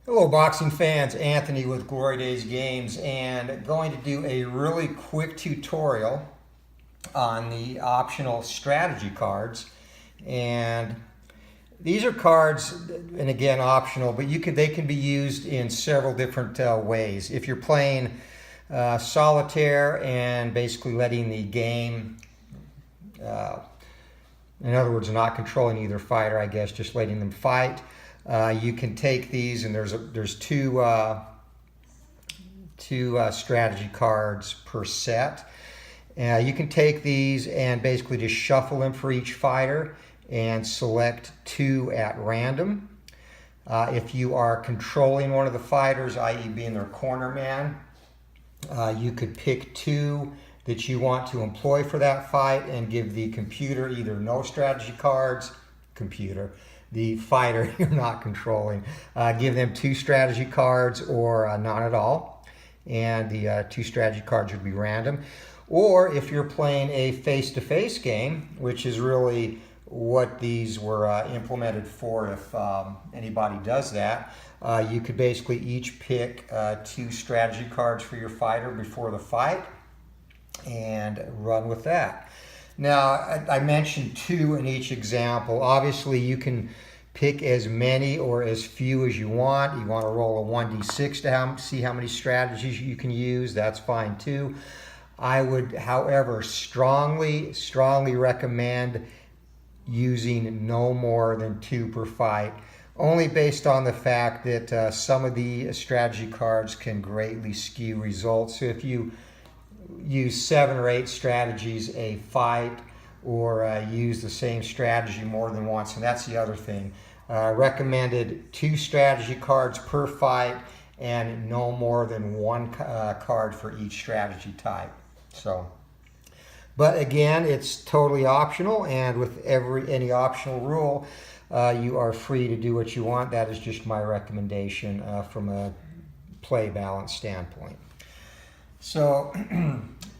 Hello boxing fans, Anthony with Glory Days Games, and going to do a really quick tutorial on the optional strategy cards. And these are cards, and again optional, but they can be used in several different ways. If you're playing solitaire and basically letting the game, in other words, not controlling either fighter, I guess, just letting them fight. You can take these, and there's two strategy cards per set. You can take these and basically just shuffle them for each fighter and select two at random. If you are controlling one of the fighters, i.e. being their corner man, you could pick two that you want to employ for that fight and give the computer either no strategy cards, the fighter you're not controlling, give them two strategy cards or none at all, and the two strategy cards would be random. Or if you're playing a face-to-face game, which is really what these were implemented for, if anybody does that, you could basically each pick two strategy cards for your fighter before the fight and run with that. Now, I mentioned two in each example. Obviously, you can pick as many or as few as you want. You want to roll a 1d6 to see how many strategies you can use. That's fine too. I would, however, strongly recommend using no more than two per fight, only based on the fact that some of the strategy cards can greatly skew results. So if you use 7 or 8 strategies a fight, or use the same strategy more than once, and that's the other thing. Recommended 2 strategy cards per fight and no more than 1 card for each strategy type. So, but again, it's totally optional, and with any optional rule, you are free to do what you want. That is just my recommendation from a play balance standpoint. So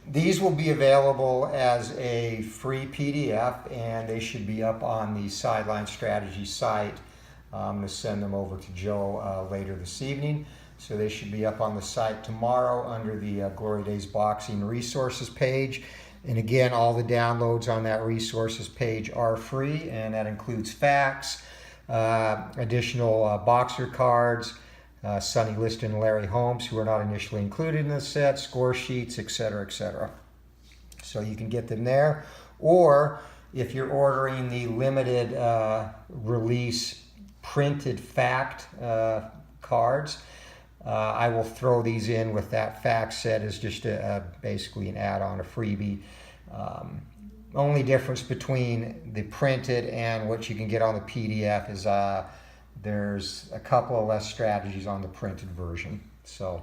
these will be available as a free PDF, and they should be up on the Sideline Strategy site. I'm going to send them over to Joe later this evening. So they should be up on the site tomorrow under the Glory Days Boxing Resources page. And again, all the downloads on that resources page are free, and that includes facts, additional boxer cards, Sonny Liston and Larry Holmes, who are not initially included in the set, score sheets, etc., etc. So you can get them there. Or if you're ordering the limited release printed fact cards, I will throw these in with that fact set as just basically an add-on, a freebie. Only difference between the printed and what you can get on the PDF is there's a couple of less strategies on the printed version. So,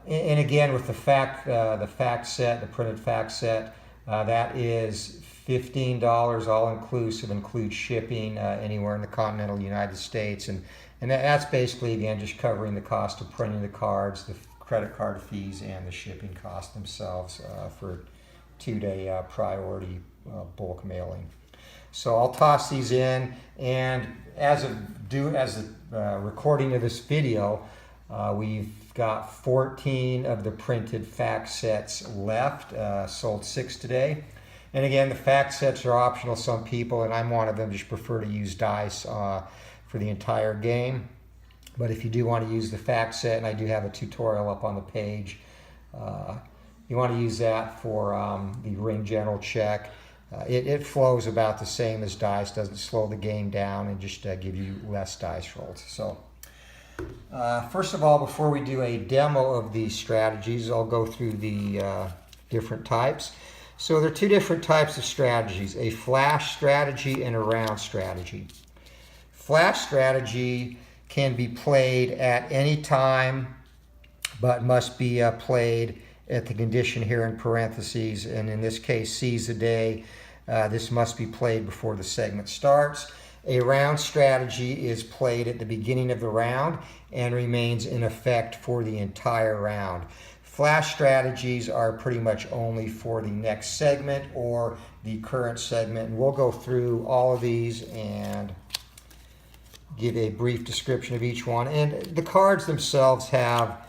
and again, with the fact set, the printed fact set, that is $15 all inclusive, includes shipping anywhere in the continental United States, and that's basically, again, just covering the cost of printing the cards, the credit card fees, and the shipping cost themselves for 2-day priority bulk mailing. So I'll toss these in, and as the recording of this video, we've got 14 of the printed fact sets left. Sold 6 today. And again, the fact sets are optional. Some people, and I'm one of them, just prefer to use dice for the entire game. But if you do want to use the fact set, and I do have a tutorial up on the page, you want to use that for the ring general check. It flows about the same as dice, doesn't slow the game down, and just give you less dice rolls. So first of all, before we do a demo of these strategies, I'll go through the different types. So there are 2 different types of strategies, a flash strategy and a round strategy. Flash strategy can be played at any time, but must be played at the condition here in parentheses, and in this case, seize a day. This must be played before the segment starts. A round strategy is played at the beginning of the round and remains in effect for the entire round. Flash strategies are pretty much only for the next segment or the current segment, and we'll go through all of these and give a brief description of each one. And the cards themselves have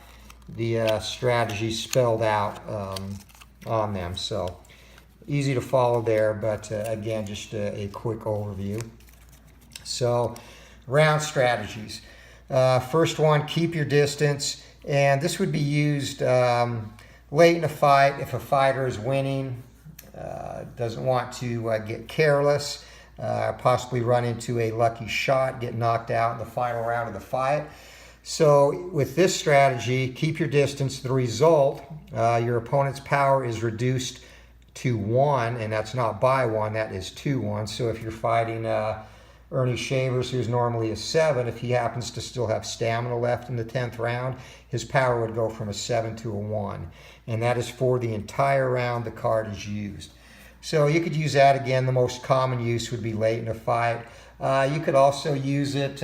the strategy spelled out on them. So easy to follow there, but again, just a quick overview. So round strategies. First one, keep your distance. And this would be used late in a fight if a fighter is winning, doesn't want to get careless, possibly run into a lucky shot, get knocked out in the final round of the fight. So with this strategy, keep your distance. The result, your opponent's power is reduced to 1, and that's not by 1, that is to 1. So if you're fighting Ernie Shavers, who's normally a 7, if he happens to still have stamina left in the 10th round, his power would go from a 7 to a 1. And that is for the entire round the card is used. So you could use that again. The most common use would be late in a fight. You could also use it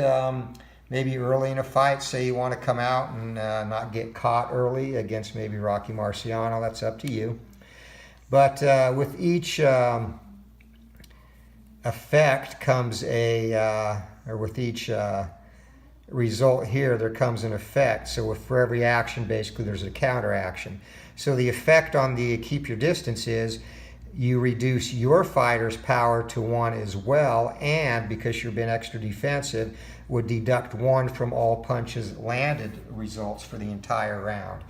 maybe early in a fight. Say you want to come out and not get caught early against maybe Rocky Marciano. That's up to you. But with each effect comes with each result here, there comes an effect. So for every action, basically, there's a counter action. So the effect on the keep your distance is you reduce your fighter's power to 1 as well, and because you've been extra defensive, would deduct 1 from all punches landed results for the entire round.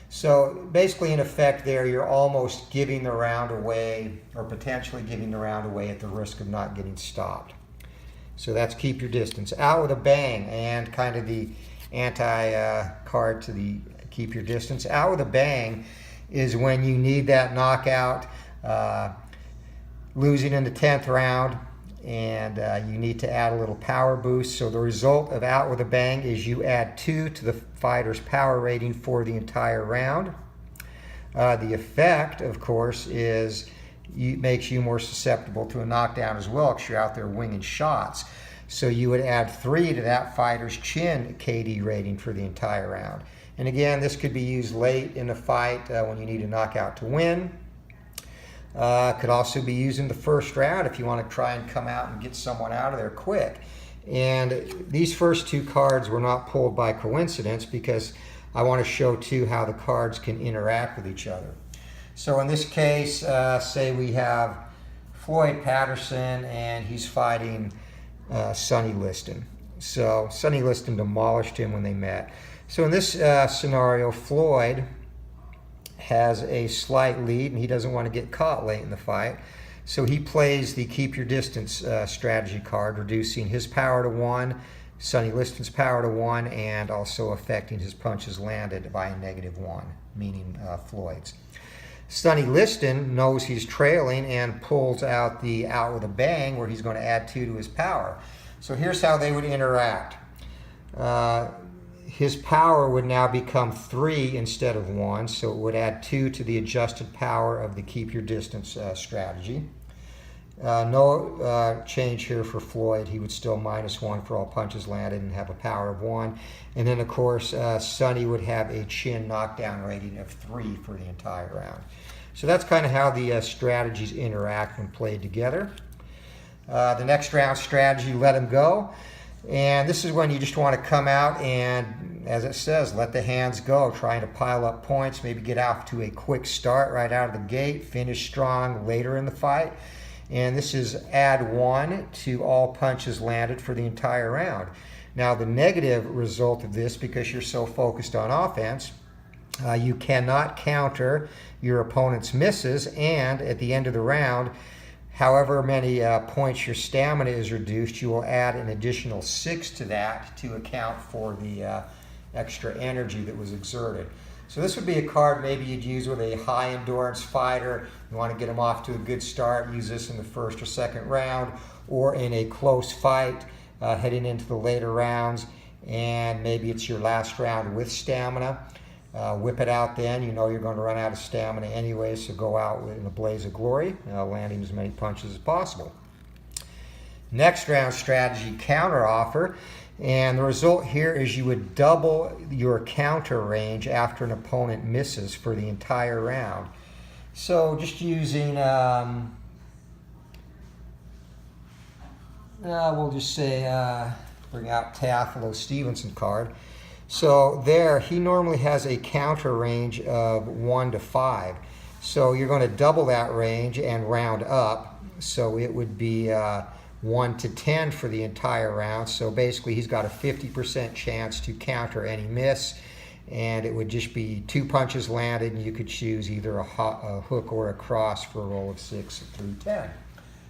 So basically, in effect there, you're almost giving the round away, or potentially giving the round away at the risk of not getting stopped. So that's keep your distance. Out with a bang, and kind of the anti-card to the keep your distance. Out with a bang is when you need that knockout, losing in the 10th round, and you need to add a little power boost. So the result of out with a bang is you add 2 to the fighter's power rating for the entire round. The effect, of course, is makes you more susceptible to a knockdown as well, because you're out there winging shots. So you would add 3 to that fighter's chin KD rating for the entire round. And again, this could be used late in a fight when you need a knockout to win. Could also be used in the first round if you want to try and come out and get someone out of there quick. And these first 2 cards were not pulled by coincidence, because I want to show too how the cards can interact with each other. So in this case, say we have Floyd Patterson and he's fighting Sonny Liston. So Sonny Liston demolished him when they met. So in this scenario, Floyd has a slight lead and he doesn't want to get caught late in the fight. So he plays the keep your distance strategy card, reducing his power to 1, Sonny Liston's power to 1, and also affecting his punches landed by a -1, meaning Floyd's. Sonny Liston knows he's trailing and pulls out the out with a bang, where he's going to add 2 to his power. So here's how they would interact. His power would now become 3 instead of 1, so it would add 2 to the adjusted power of the keep your distance strategy. No change here for Floyd. He would still -1 for all punches landed and have a power of 1. And then, of course, Sonny would have a chin knockdown rating of 3 for the entire round. So that's kind of how the strategies interact when played together. The next round strategy, let him go. And this is when you just want to come out and, as it says, let the hands go, trying to pile up points, maybe get out to a quick start right out of the gate, finish strong later in the fight. And this is add 1 to all punches landed for the entire round. Now, the negative result of this, because you're so focused on offense, you cannot counter your opponent's misses, and at the end of the round, however many points your stamina is reduced, you will add an additional 6 to that to account for the extra energy that was exerted. So this would be a card maybe you'd use with a high endurance fighter. You want to get them off to a good start, use this in the first or second round, or in a close fight heading into the later rounds, and maybe it's your last round with stamina. Whip it out then. You know you're going to run out of stamina anyway, so go out in a blaze of glory, landing as many punches as possible. Next round strategy, counter offer. And the result here is you would double your counter range after an opponent misses for the entire round. So just using, we'll just say bring out Taffalo Stevenson card. So there, he normally has a counter range of 1 to 5. So you're going to double that range and round up. So it would be 1 to 10 for the entire round. So basically he's got a 50% chance to counter any miss. And it would just be 2 punches landed, and you could choose either a hook or a cross for a roll of 6 through 10.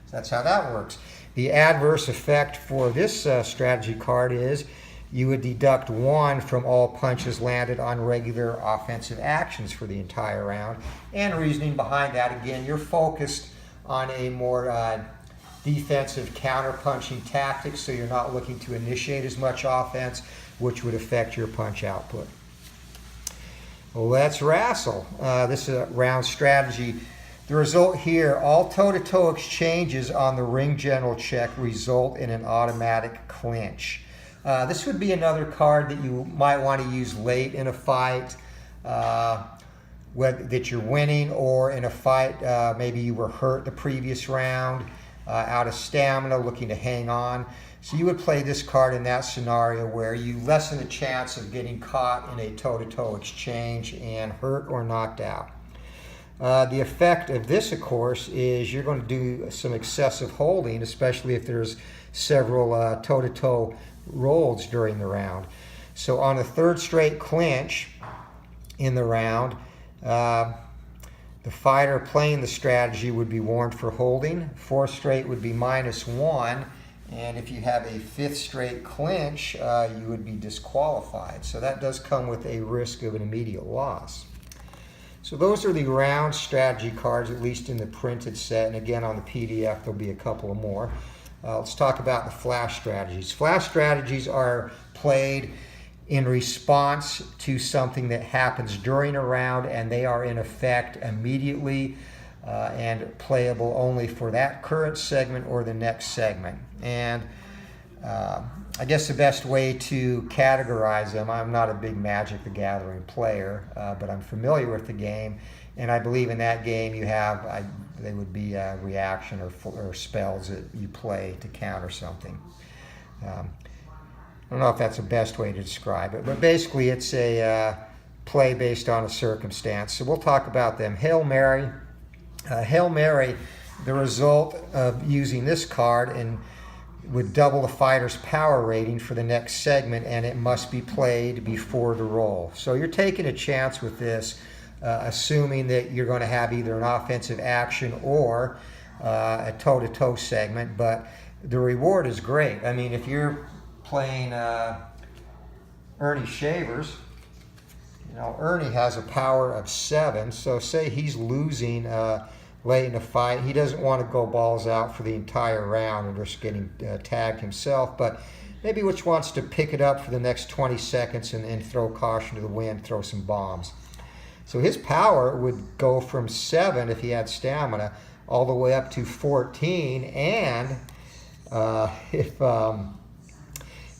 So that's how that works. The adverse effect for this strategy card is you would deduct 1 from all punches landed on regular offensive actions for the entire round. And reasoning behind that, again, you're focused on a more defensive counter-punching tactic, so you're not looking to initiate as much offense, which would affect your punch output. Let's wrestle. This is a round strategy. The result here, all toe-to-toe exchanges on the ring general check result in an automatic clinch. This would be another card that you might want to use late in a fight that you're winning, or in a fight maybe you were hurt the previous round, out of stamina, looking to hang on. So you would play this card in that scenario where you lessen the chance of getting caught in a toe-to-toe exchange and hurt or knocked out. The effect of this, of course, is you're going to do some excessive holding, especially if there's several toe-to-toe rolls during the round. So on the 3rd straight clinch in the round, the fighter playing the strategy would be warned for holding. 4th straight would be -1. And if you have a 5th straight clinch, you would be disqualified. So that does come with a risk of an immediate loss. So those are the round strategy cards, at least in the printed set. And again, on the PDF, there'll be a couple of more. Let's talk about the flash strategies. Flash strategies are played in response to something that happens during a round, and they are in effect immediately and playable only for that current segment or the next segment. And I guess the best way to categorize them, I'm not a big Magic the Gathering player, but I'm familiar with the game, and I believe in that game you have, they would be reaction or spells that you play to counter something. I don't know if that's the best way to describe it, but basically it's a play based on a circumstance. So we'll talk about them. Hail Mary. Hail Mary, the result of using this card and would double the fighter's power rating for the next segment, and it must be played before the roll. So you're taking a chance with this, assuming that you're going to have either an offensive action or a toe-to-toe segment, but the reward is great. I mean, if you're playing Ernie Shavers, you know, Ernie has a power of 7, so say he's losing late in the fight. He doesn't want to go balls out for the entire round and risk getting tagged himself, but maybe which wants to pick it up for the next 20 seconds and throw caution to the wind, throw some bombs. So his power would go from 7, if he had stamina, all the way up to 14, and if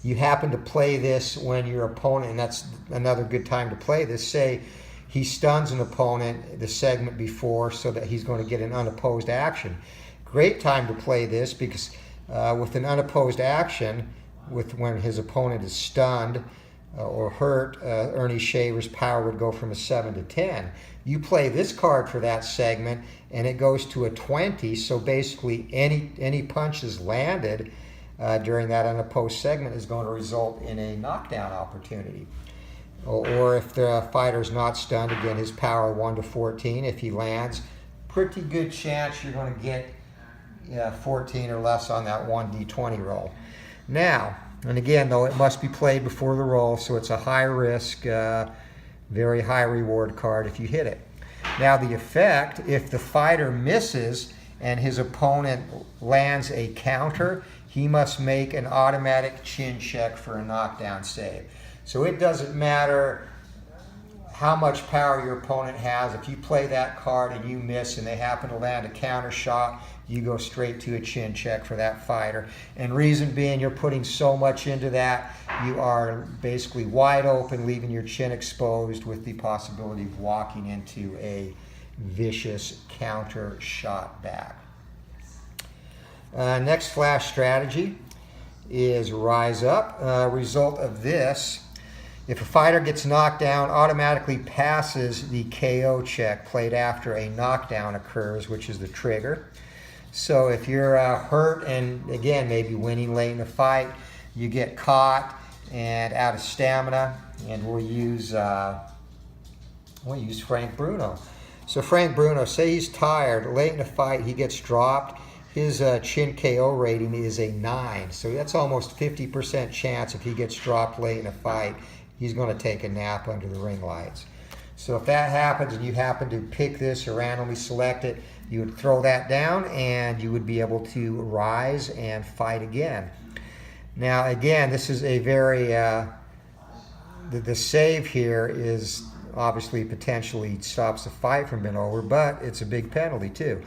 you happen to play this when your opponent, and that's another good time to play this, say he stuns an opponent the segment before so that he's going to get an unopposed action. Great time to play this because with an unopposed action, when his opponent is stunned or hurt, Ernie Shaver's power would go from a 7 to 10. You play this card for that segment and it goes to a 20, so basically any punches landed during that unopposed segment is going to result in a knockdown opportunity. Or if the fighter's not stunned, again, his power 1 to 14. If he lands, pretty good chance you're going to get 14 or less on that 1d20 roll. Now, and again, though, it must be played before the roll, so it's a high risk, very high reward card if you hit it. Now, the effect, if the fighter misses and his opponent lands a counter, he must make an automatic chin check for a knockdown save. So it doesn't matter how much power your opponent has. If you play that card and you miss and they happen to land a counter shot, you go straight to a chin check for that fighter. And reason being, you're putting so much into that, you are basically wide open, leaving your chin exposed with the possibility of walking into a vicious counter shot back. Next flash strategy is rise up. Result of this, if a fighter gets knocked down, automatically passes the KO check played after a knockdown occurs, which is the trigger. So if you're hurt and, again, maybe winning late in the fight, you get caught and out of stamina, and we'll use Frank Bruno. So Frank Bruno, say he's tired, late in the fight, he gets dropped. His chin KO rating is a 9, so that's almost 50% chance if he gets dropped late in a fight, he's going to take a nap under the ring lights. So if that happens and you happen to pick this or randomly select it, you would throw that down and you would be able to rise and fight again. Now again, this is a very, the save here is obviously potentially stops the fight from being over, but it's a big penalty too.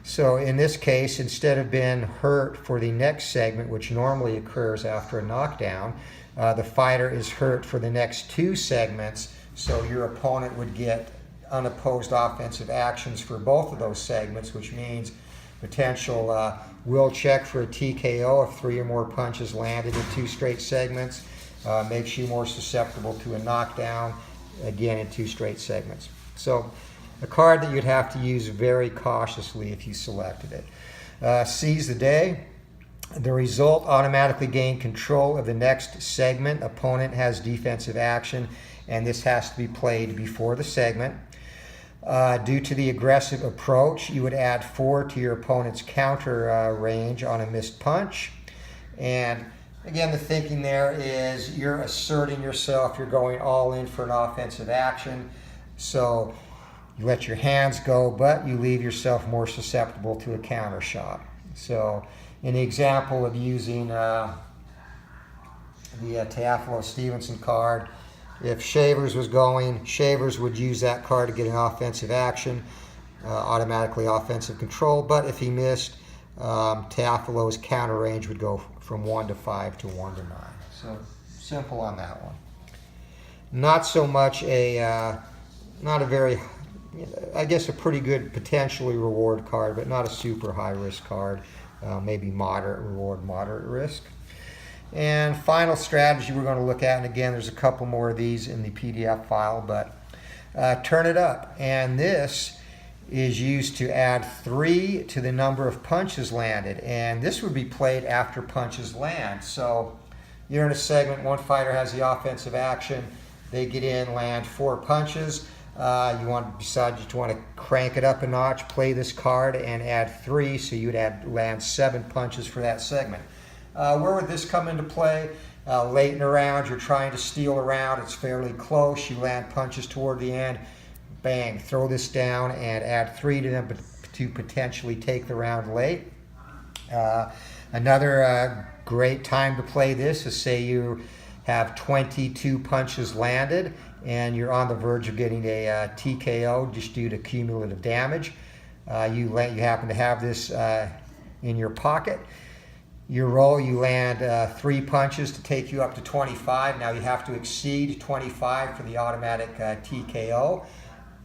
So in this case, instead of being hurt for the next segment, which normally occurs after a knockdown, the fighter is hurt for the next 2 segments, so your opponent would get unopposed offensive actions for both of those segments, which means potential will check for a TKO if 3 or more punches landed in 2 straight segments, makes you more susceptible to a knockdown, again in 2 straight segments. So a card that you'd have to use very cautiously if you selected it. Seize the day. The result, automatically gain control of the next segment. Opponent has defensive action, and this has to be played before the segment. Due to the aggressive approach, you would add 4 to your opponent's counter range on a missed punch. And again, the thinking there is you're asserting yourself, you're going all in for an offensive action. So you let your hands go, but you leave yourself more susceptible to a counter shot. So in the example of using the Teofilo Stevenson card, if Shavers was going, Shavers would use that card to get an offensive action, automatically offensive control. But if he missed, Teofilo's counter range would go from 1 to 5 to 1 to 9. So simple on that one. Not so much not a very, I guess a pretty good potentially reward card, but not a super high risk card. Maybe moderate reward, moderate risk. And final strategy we're going to look at, and again, there's a couple more of these in the PDF file, but turn it up. And this is used to add 3 to the number of punches landed. And this would be played after punches land. So you're in a segment, one fighter has the offensive action, they get in, land 4 punches. You want to crank it up a notch, play this card and add 3, so you'd land 7 punches for that segment. Where would this come into play? Late in the round, you're trying to steal a round, it's fairly close, you land punches toward the end, bang, throw this down and add 3 to them to potentially take the round late. Another great time to play this is, say you have 22 punches landed and you're on the verge of getting a TKO just due to cumulative damage. You happen to have this in your pocket. You roll, you land 3 punches to take you up to 25. Now you have to exceed 25 for the automatic TKO.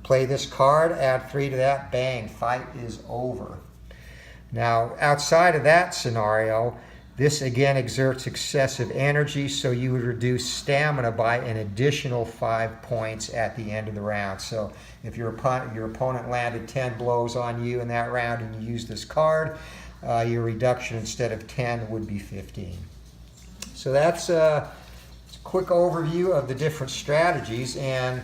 Play this card, add 3 to that, bang, fight is over. Now outside of that scenario, this again exerts excessive energy, so you would reduce stamina by an additional 5 points at the end of the round. So if your opponent landed 10 blows on you in that round and you use this card, your reduction instead of 10 would be 15. So that's a quick overview of the different strategies, and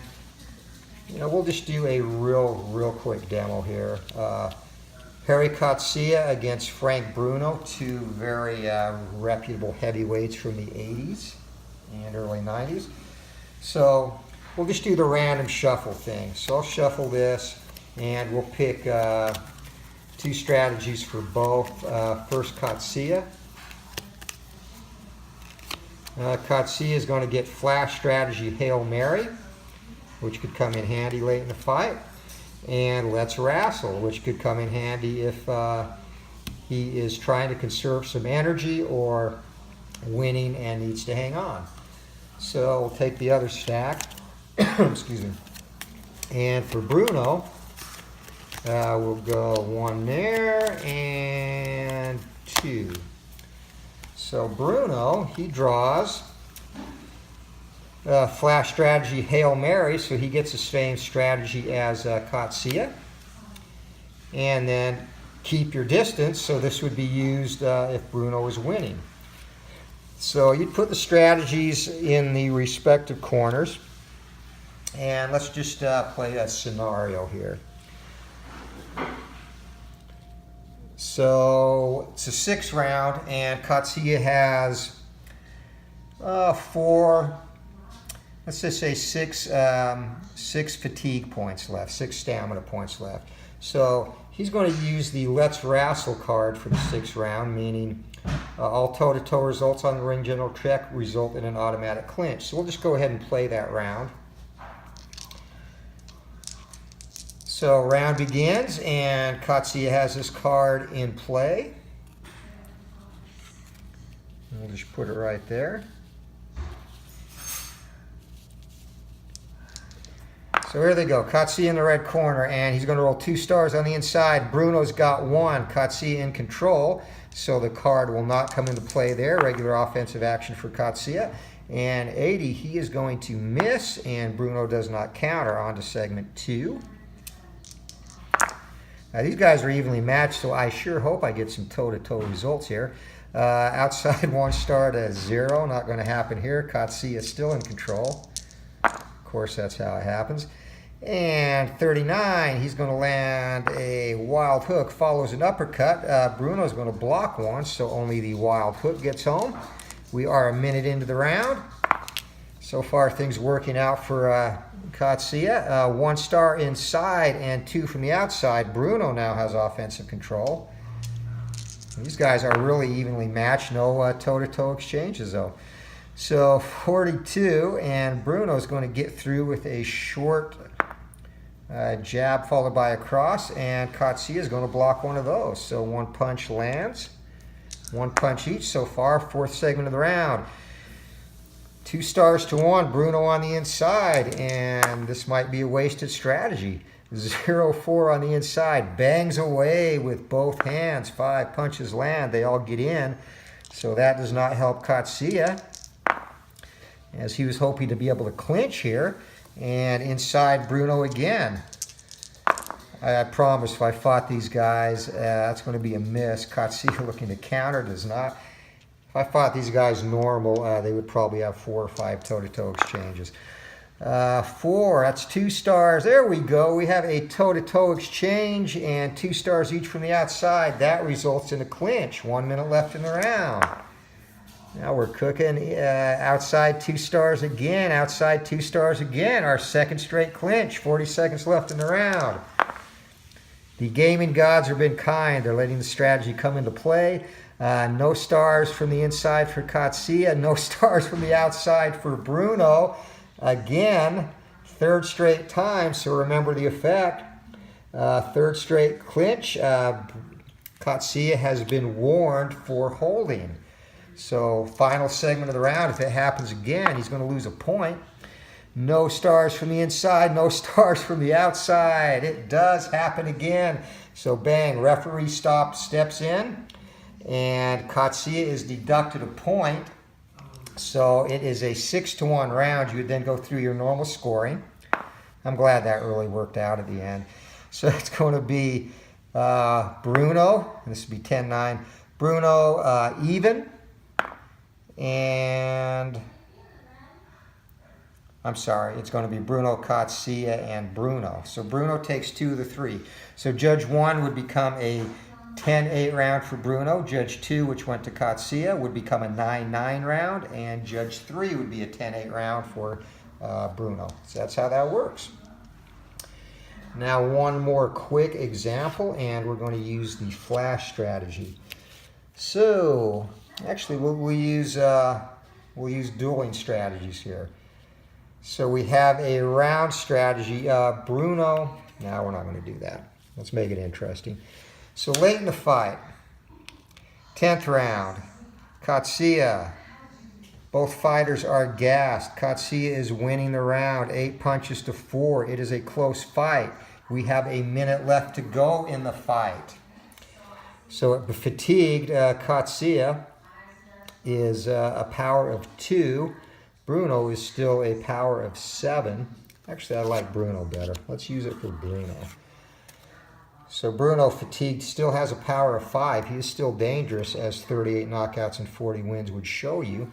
we'll just do a real quick demo here. Harry Coetzee against Frank Bruno, 2 very reputable heavyweights from the 80s and early 90s. So we'll just do the random shuffle thing. So I'll shuffle this and we'll pick 2 strategies for both. First, Coetzee. Coetzee is going to get flash strategy Hail Mary, which could come in handy late in the fight. And Let's Wrestle, which could come in handy if he is trying to conserve some energy or winning and needs to hang on. So we'll take the other stack. Excuse me. And for Bruno, we'll go 1 there and 2. So Bruno, he draws flash strategy Hail Mary, so he gets the same strategy as Katsuya. And then keep your distance, so this would be used if Bruno is winning. So you'd put the strategies in the respective corners. And let's just play a scenario here. So it's a 6th round, and Katsuya has 4, let's just say 6 fatigue points left, 6 stamina points left. So he's going to use the Let's Wrestle card for the 6th round, meaning all toe-to-toe results on the ring general check result in an automatic clinch. So we'll just go ahead and play that round. So round begins, and Katsuya has this card in play. We'll just put it right there. So here they go. Katsuya in the red corner, and he's going to roll 2 stars on the inside. Bruno's got 1. Katsuya in control, so the card will not come into play there. Regular offensive action for Katsuya. And 80, he is going to miss, and Bruno does not counter. On to segment 2. Now, these guys are evenly matched, so I sure hope I get some toe-to-toe results here. Outside 1 star to 0, not going to happen here. Katsuya is still in control. Of course, that's how it happens. And 39, he's going to land a wild hook, follows an uppercut. Bruno's going to block 1, so only the wild hook gets home. We are a minute into the round. So far, things working out for Katsuya. 1 star inside and 2 from the outside. Bruno now has offensive control. These guys are really evenly matched. No toe-to-toe exchanges, though. So 42, and Bruno's going to get through with a short jab followed by a cross, and Katsuya is going to block 1 of those. So 1 punch lands. 1 punch each so far. 4th segment of the round. 2 stars to 1, Bruno on the inside, and this might be a wasted strategy. 0-4 on the inside, bangs away with both hands. 5 punches land, they all get in, so that does not help Katsuya, as he was hoping to be able to clinch here. And inside Bruno again. I promise if I fought these guys, that's going to be a miss. Katsuya looking to counter, does not. If I fought these guys normal, they would probably have 4 or 5 toe-to-toe exchanges. 4, that's 2 stars. There we go. We have a toe-to-toe exchange and 2 stars each from the outside. That results in a clinch. 1 minute left in the round. Now we're cooking. Outside 2 stars again. Outside 2 stars again. Our 2nd straight clinch. 40 seconds left in the round. The gaming gods have been kind. They're letting the strategy come into play. No stars from the inside for Katsuya. No stars from the outside for Bruno. Again, 3rd straight time, so remember the effect. 3rd straight clinch. Katsuya has been warned for holding. So final segment of the round, if it happens again, he's going to lose a point. No stars from the inside, no stars from the outside. It does happen again. So bang, referee steps in, and Katsuya is deducted a point. So it is a 6-1 round. You would then go through your normal scoring. I'm glad that really worked out at the end. So it's going to be Bruno, and this would be 10-9. Bruno even, and I'm sorry, it's going to be Bruno, Katsuya, and Bruno. So Bruno takes 2 of the 3. So Judge 1 would become a 10-8 round for Bruno. Judge 2, which went to Katsuya, would become a 9-9 round. And Judge 3 would be a 10-8 round for Bruno. So that's how that works. Now one more quick example, and we're going to use the flash strategy. So actually we'll use dueling strategies here. So we have a round strategy. Bruno, no, we're not going to do that. Let's make it interesting. So late in the fight, 10th round, Katsuya. Both fighters are gassed. Katsuya is winning the round, 8 punches to 4. It is a close fight. We have a minute left to go in the fight. So fatigued Katsuya is a power of 2. Bruno is still a power of 7. Actually, I like Bruno better. Let's use it for Bruno. So Bruno, fatigued, still has a power of 5. He is still dangerous, as 38 knockouts and 40 wins would show you.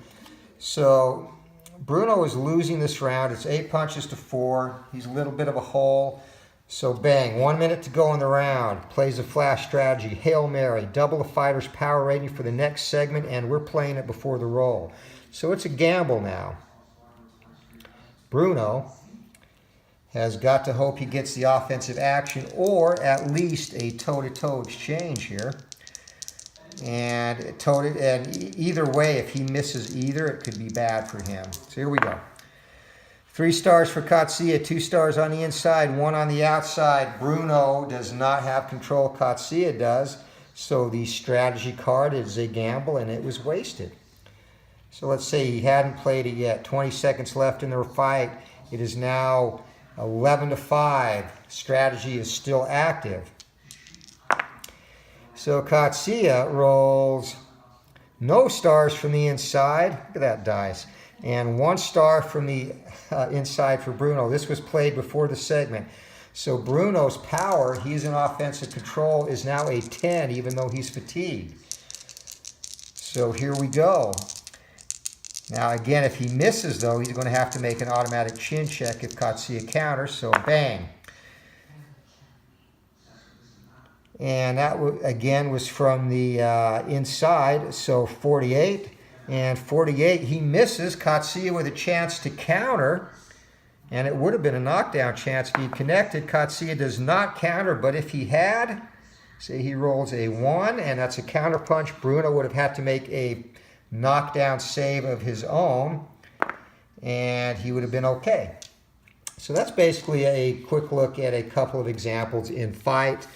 So Bruno is losing this round. It's 8 punches to 4. He's a little bit of a hole. So bang, 1 minute to go in the round. Plays a flash strategy, Hail Mary, double the fighter's power rating for the next segment, and we're playing it before the roll. So it's a gamble now. Bruno has got to hope he gets the offensive action or at least a toe-to-toe exchange here. And either way, if he misses either, it could be bad for him. So here we go. 3 stars for Katsuya, 2 stars on the inside, 1 on the outside. Bruno does not have control. Katsuya does. So the strategy card is a gamble, and it was wasted. So let's say he hadn't played it yet. 20 seconds left in the fight. It is now 11 to 5. Strategy is still active. So Katsuya rolls no stars from the inside. Look at that dice. And 1 star from the inside for Bruno. This was played before the segment. So Bruno's power, he's in offensive control, is now a 10, even though he's fatigued. So here we go. Now again, if he misses though, he's going to have to make an automatic chin check if Katsuya counters. So bang. And that again was from the inside. So 48. And 48, he misses. Katsuya with a chance to counter. And it would have been a knockdown chance if he connected. Katsuya does not counter, but if he had, say he rolls a 1, and that's a counter punch, Bruno would have had to make a knockdown save of his own, and he would have been okay. So that's basically a quick look at a couple of examples in fight.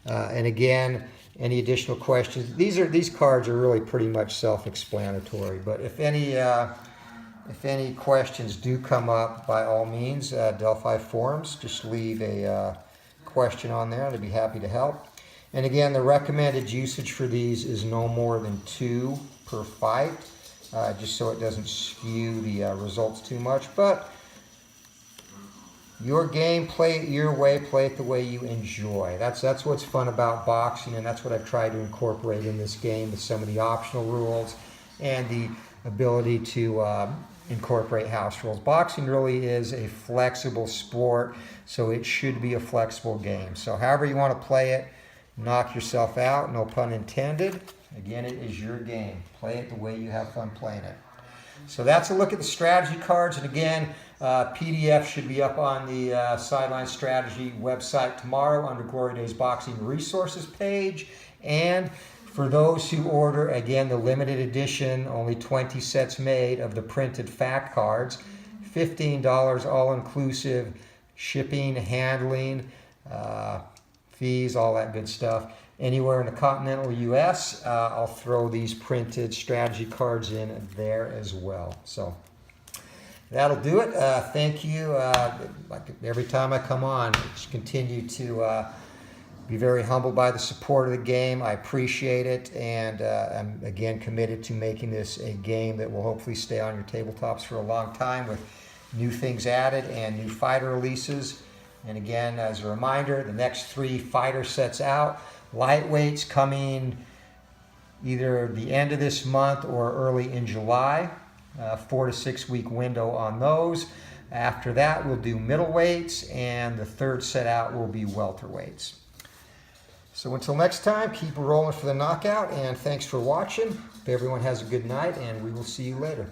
And again, any additional questions? These cards are really pretty much self-explanatory. But if any questions do come up, by all means, Delphi Forums, just leave a question on there, and I'd be happy to help. And again, the recommended usage for these is no more than 2 per fight, just so it doesn't skew the results too much. But your game, play it your way, play it the way you enjoy. That's what's fun about boxing, and that's what I've tried to incorporate in this game with some of the optional rules and the ability to incorporate house rules. Boxing really is a flexible sport, so it should be a flexible game. So however you want to play it, knock yourself out, no pun intended. Again, it is your game. Play it the way you have fun playing it. So that's a look at the strategy cards. And again, PDF should be up on the Sideline Strategy website tomorrow under Glory Days Boxing Resources page. And for those who order, again, the limited edition, only 20 sets made of the printed fact cards, $15 all-inclusive, shipping, handling, fees, all that good stuff. Anywhere in the continental U.S., I'll throw these printed strategy cards in there as well. So that'll do it. Thank you. Like every time I come on, just continue to be very humbled by the support of the game. I appreciate it, and I'm again committed to making this a game that will hopefully stay on your tabletops for a long time with new things added and new fighter releases. And again, as a reminder, the next 3 fighter sets out. Lightweights coming either the end of this month or early in July. 4 to 6 week window on those. After that, we'll do middleweights, and the 3rd set out will be welterweights. So until next time, keep rolling for the knockout, and thanks for watching. Hope everyone has a good night, and we will see you later.